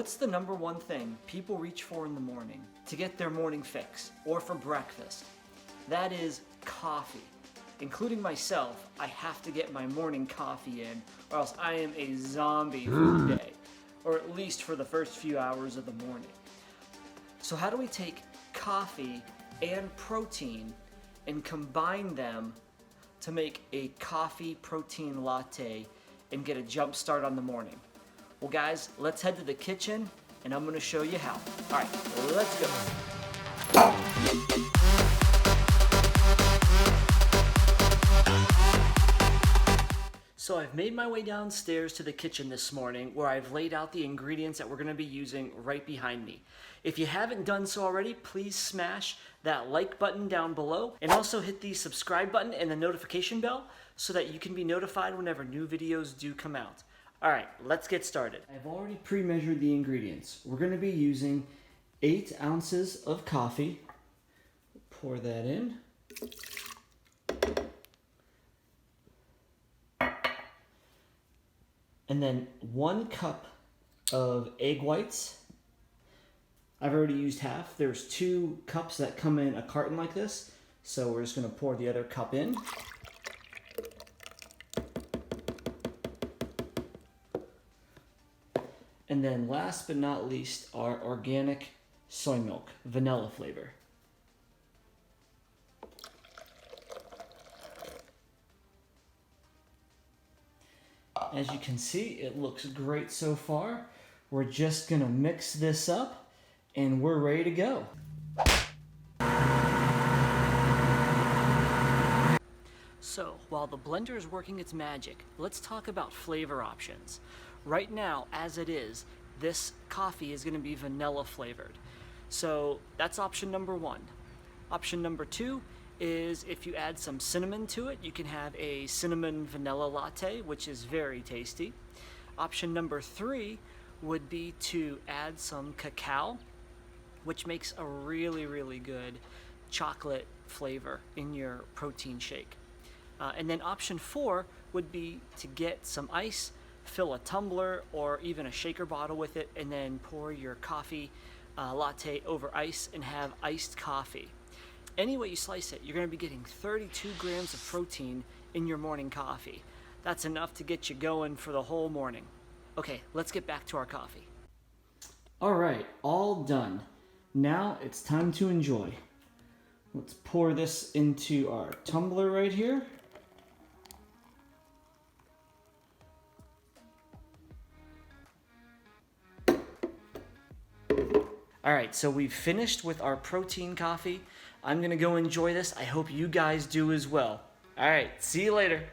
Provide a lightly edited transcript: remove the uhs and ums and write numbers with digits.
What's the number one thing people reach for in the morning to get their morning fix or for breakfast? That is coffee. Including myself, I have to get my morning coffee in or else I am a zombie for the day, or at least for the first few hours of the morning. So how do we take coffee and protein and combine them to make a coffee protein latte and get a jump start on the morning? Well guys, let's head to the kitchen and I'm gonna show you how. All right, let's go. So I've made my way downstairs to the kitchen this morning where I've laid out the ingredients that we're gonna be using right behind me. If you haven't done so already, please smash that like button down below and also hit the subscribe button and the notification bell so that you can be notified whenever new videos do come out. All right, let's get started. I've already pre-measured the ingredients. We're gonna be using 8 ounces of coffee. Pour that in. And then 1 cup of egg whites. I've already used half. There's 2 cups that come in a carton like this, so we're just gonna pour the other cup in. And then last but not least, our organic soy milk, vanilla flavor. As you can see, it looks great so far. We're just gonna mix this up and we're ready to go. So, while the blender is working its magic, let's talk about flavor options. Right now, as it is, this coffee is gonna be vanilla flavored. So that's option number 1. Option number 2 is if you add some cinnamon to it, you can have a cinnamon vanilla latte, which is very tasty. Option number 3 would be to add some cacao, which makes a really good chocolate flavor in your protein shake. And then option 4 would be to get some ice, fill a tumbler or even a shaker bottle with it, and then pour your coffee latte over ice and have iced coffee. Any way you slice it, you're going to be getting 32 grams of protein in your morning coffee. That's enough to get you going for the whole morning. Okay, let's get back to our coffee. All right, all done. Now it's time to enjoy. Let's pour this into our tumbler right here. All right, so we've finished with our protein coffee. I'm gonna go enjoy this. I hope you guys do as well. All right, see you later.